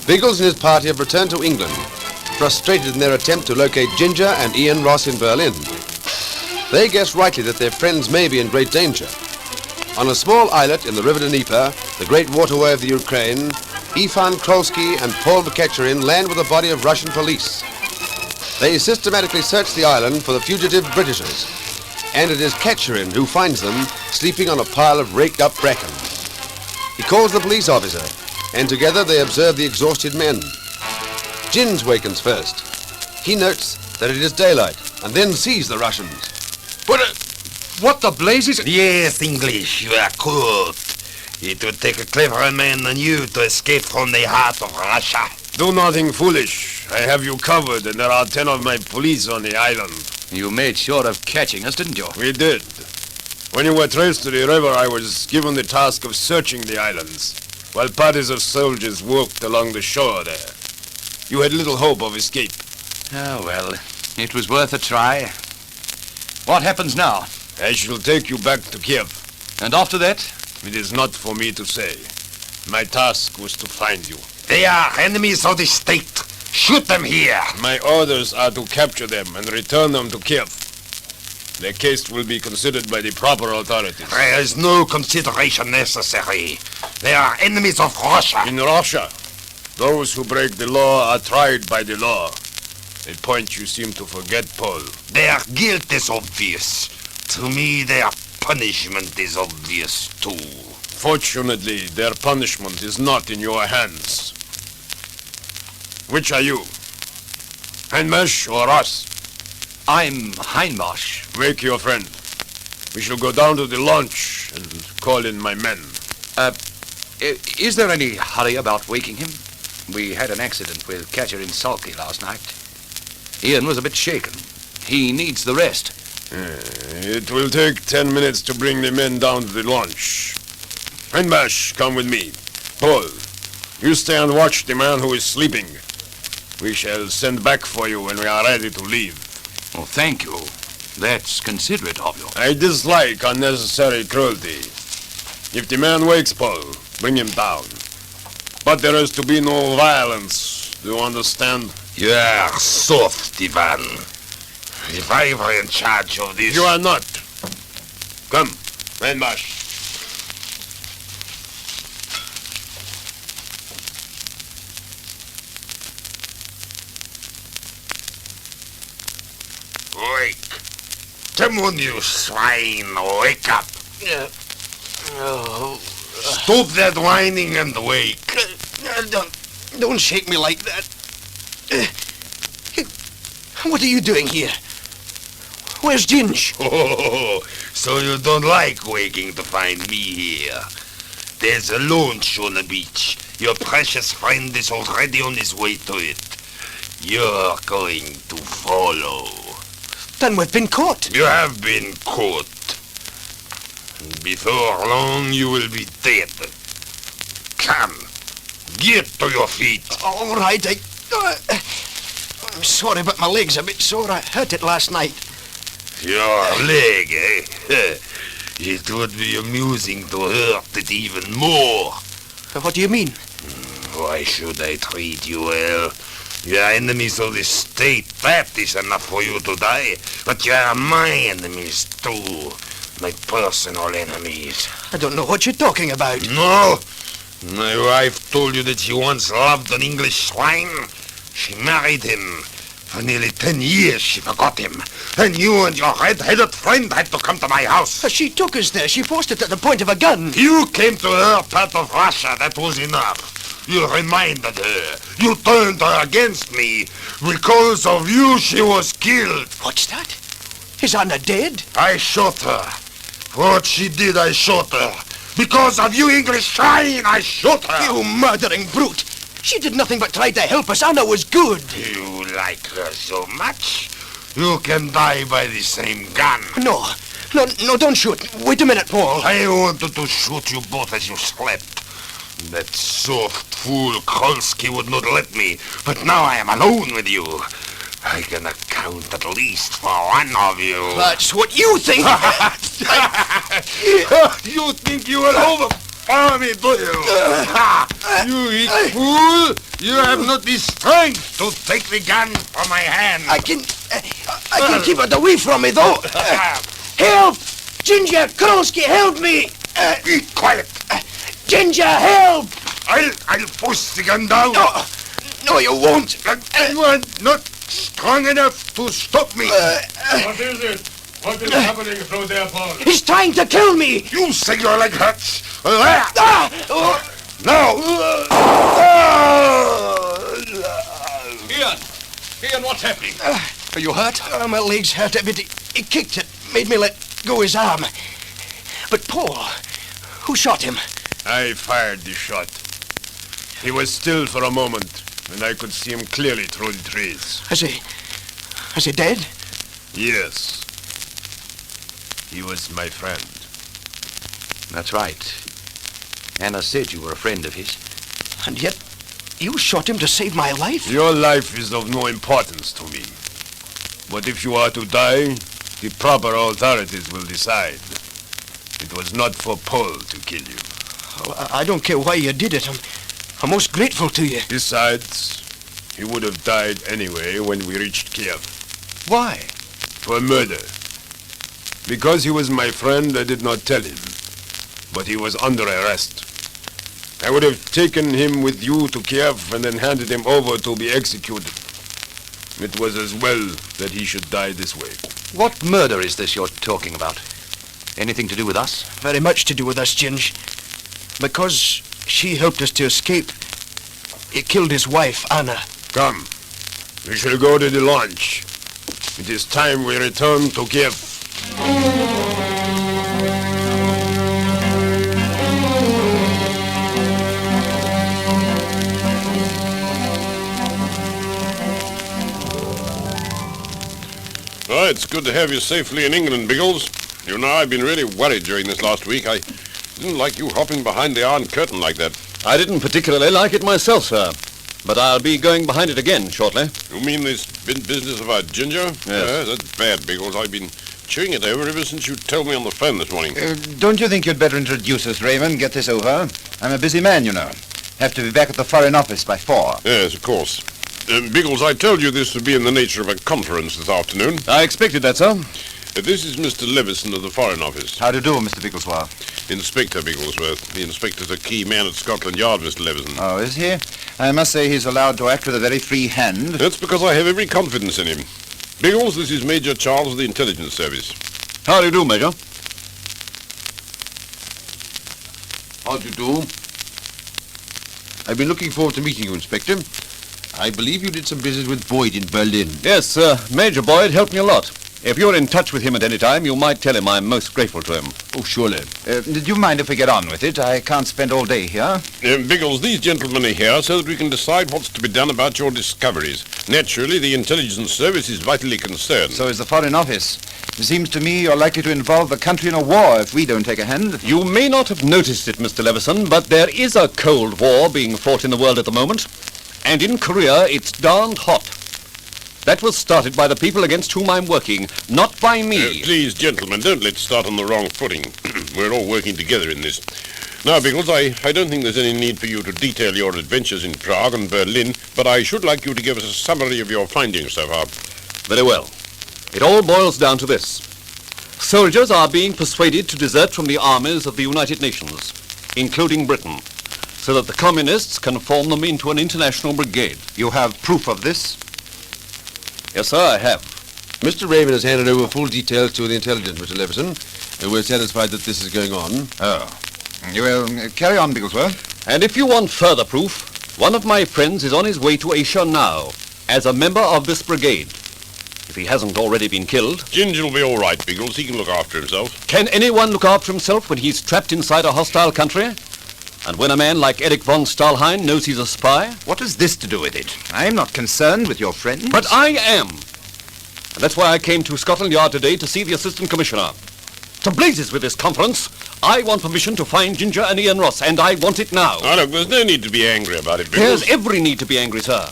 Biggles and his party have returned to England, frustrated in their attempt to locate Ginger and Ian Ross in Berlin. They guess rightly that their friends may be in great danger. On a small islet in the river Dnieper, the great waterway of the Ukraine, Ivan Krolsky and Paul Bukhacherin land with a body of Russian police. They systematically search the island for the fugitive Britishers, and it is Catcherin who finds them sleeping on a pile of raked-up bracken. He calls the police officer, and together they observe the exhausted men. Ginge wakens first. He notes that it is daylight, and then sees the Russians. What the blazes? Yes, English, you are good. It would take a cleverer man than you to escape from the heart of Russia. Do nothing foolish. I have you covered, and there are 10 of my police on the island. You made sure of catching us, didn't you? We did. When you were traced to the river, I was given the task of searching the islands, while parties of soldiers worked along the shore there. You had little hope of escape. Oh, well, it was worth a try. What happens now? I shall take you back to Kiev. And after that? It is not for me to say. My task was to find you. They are enemies of the state. Shoot them here. My orders are to capture them and return them to Kiev. Their case will be considered by the proper authorities. There is no consideration necessary. They are enemies of Russia. In Russia, those who break the law are tried by the law. A point you seem to forget, Paul. Their guilt is obvious. To me, their punishment is obvious, too. Fortunately, their punishment is not in your hands. Which are you? Heinmarsch or us? I'm Heinmarsch. Wake your friend. We shall go down to the launch and call in my men. Is there any hurry about waking him? We had an accident with Catcherin Sulky last night. Ian was a bit shaken. He needs the rest. It will take 10 minutes to bring the men down to the launch. Heinmarsch, come with me. Paul, you stay and watch the man who is sleeping. We shall send back for you when we are ready to leave. Oh, thank you. That's considerate of you. I dislike unnecessary cruelty. If the man wakes, Paul, bring him down. But there is to be no violence. Do you understand? You are soft, Ivan. If I were in charge of this... You are not. Come, Heinmarsch. Wake. Come on, you swine. Wake up. Stop that whining and wake. Don't shake me like that. What are you doing here? Where's Ginge? Oh, so you don't like waking to find me here. There's a launch on the beach. Your precious friend is already on his way to it. You're going to follow. Then we've been caught. You have been caught. Before long, you will be dead. Come, get to your feet. All right, I'm sorry, but my leg's a bit sore. I hurt it last night. Your leg, eh? It would be amusing to hurt it even more. What do you mean? Why should I treat you well? You are enemies of the state. That is enough for you to die. But you are my enemies, too. My personal enemies. I don't know what you're talking about. No? My wife told you that she once loved an English swine. She married him. For nearly 10 years she forgot him. And you and your red-headed friend had to come to my house. She took us there. She forced it at the point of a gun. You came to her part of Russia. That was enough. You reminded her. You turned her against me. Because of you, she was killed. What's that? Is Anna dead? I shot her. For what she did, I shot her. Because of you, English swine, I shot her. You murdering brute. She did nothing but try to help us. Anna was good. You like her so much? You can die by the same gun. No, don't shoot. Wait a minute, Paul. I wanted to shoot you both as you slept. That soft fool Krolsky would not let me, but now I am alone with you. I can account at least for one of you. That's what you think. You think you will overpower me, do you? You weak fool! You have not the strength to take the gun from my hand. I can keep it away from me, though. Help! Ginger, Krolsky, help me! Be quiet. Ginger, help! I'll push the gun down. No, you won't. You are not strong enough to stop me. What is it? What is happening through there, Paul? He's trying to kill me! You say your leg hurts. There. Now. Ian, what's happening? Are you hurt? My leg's hurt a bit. He kicked it, made me let go his arm. But Paul, who shot him? I fired the shot. He was still for a moment, and I could see him clearly through the trees. Is he dead? Yes. He was my friend. That's right. Anna said you were a friend of his. And yet, you shot him to save my life? Your life is of no importance to me. But if you are to die, the proper authorities will decide. It was not for Paul to kill you. Oh, I don't care why you did it. I'm most grateful to you. Besides, he would have died anyway when we reached Kiev. Why? For murder. Because he was my friend, I did not tell him. But he was under arrest. I would have taken him with you to Kiev and then handed him over to be executed. It was as well that he should die this way. What murder is this you're talking about? Anything to do with us? Very much to do with us, Ginge. Because she helped us to escape, he killed his wife, Anna. Come, we shall go to the launch. It is time we return to Kiev. Well, it's good to have you safely in England, Biggles. You know, I've been really worried during this last week. I didn't like you hopping behind the Iron Curtain like that. I didn't particularly like it myself, sir. But I'll be going behind it again shortly. You mean this business about Ginger? Yes. That's bad, Biggles. I've been chewing it over ever since you told me on the phone this morning. Don't you think you'd better introduce us, Raymond? Get this over. I'm a busy man, you know. Have to be back at the Foreign Office by 4. Yes, of course. Biggles, I told you this would be in the nature of a conference this afternoon. I expected that, sir. This is Mr. Levison of the Foreign Office. How do you do, Mr. Bigglesworth? Inspector Bigglesworth. The inspector's a key man at Scotland Yard, Mr. Levison. Oh, is he? I must say he's allowed to act with a very free hand. That's because I have every confidence in him. Biggles, this is Major Charles of the Intelligence Service. How do you do, Major? How do you do? I've been looking forward to meeting you, Inspector. I believe you did some business with Boyd in Berlin. Yes, Major Boyd helped me a lot. If you're in touch with him at any time, you might tell him I'm most grateful to him. Oh, surely. Did you mind if we get on with it? I can't spend all day here. Biggles, these gentlemen are here so that we can decide what's to be done about your discoveries. Naturally, the Intelligence Service is vitally concerned. So is the Foreign Office. It seems to me you're likely to involve the country in a war if we don't take a hand. You may not have noticed it, Mr. Levison, but there is a Cold War being fought in the world at the moment. And in Korea, it's darned hot. That was started by the people against whom I'm working, not by me. Please, gentlemen, don't let's start on the wrong footing. We're all working together in this. Now, Biggles, I don't think there's any need for you to detail your adventures in Prague and Berlin, but I should like you to give us a summary of your findings so far. Very well. It all boils down to this. Soldiers are being persuaded to desert from the armies of the United Nations, including Britain, so that the communists can form them into an international brigade. You have proof of this? Yes, sir, I have. Mr. Raymond has handed over full details to the intelligence, Mr. Levison, and we're satisfied that this is going on. Oh. You will carry on, Bigglesworth. And if you want further proof, one of my friends is on his way to Asia now, as a member of this brigade. If he hasn't already been killed. Ginger will be all right, Biggles. He can look after himself. Can anyone look after himself when he's trapped inside a hostile country? And when a man like Erich von Stalhein knows he's a spy? What has this to do with it? I'm not concerned with your friends. But I am. And that's why I came to Scotland Yard today to see the Assistant Commissioner. To blazes with this conference, I want permission to find Ginger and Ian Ross, and I want it now. Now, look, there's no need to be angry about it, Biggles. There's every need to be angry, sir.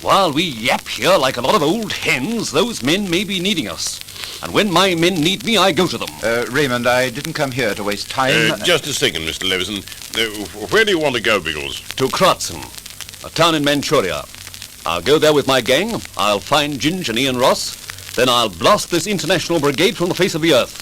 While we yap here like a lot of old hens, those men may be needing us. And when my men need me, I go to them. Raymond, I didn't come here to waste time. Just a second, Mr. Levison. Where do you want to go, Biggles? To Kratzen, a town in Manchuria. I'll go there with my gang. I'll find Ginge and Ian Ross. Then I'll blast this international brigade from the face of the earth.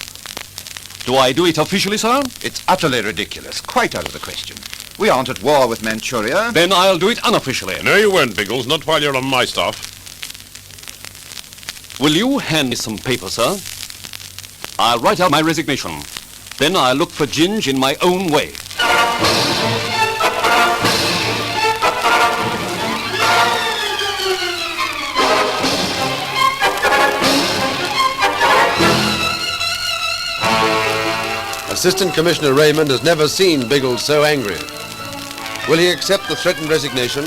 Do I do it officially, sir? It's utterly ridiculous. Quite out of the question. We aren't at war with Manchuria. Then I'll do it unofficially. No, you won't, Biggles. Not while you're on my staff. Will you hand me some paper, sir? I'll write out my resignation. Then I'll look for Ginge in my own way. Assistant Commissioner Raymond has never seen Biggles so angry. Will he accept the threatened resignation?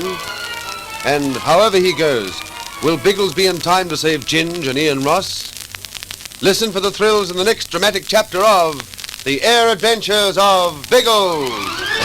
And however he goes, will Biggles be in time to save Ginge and Ian Ross? Listen for the thrills in the next dramatic chapter of The Air Adventures of Biggles.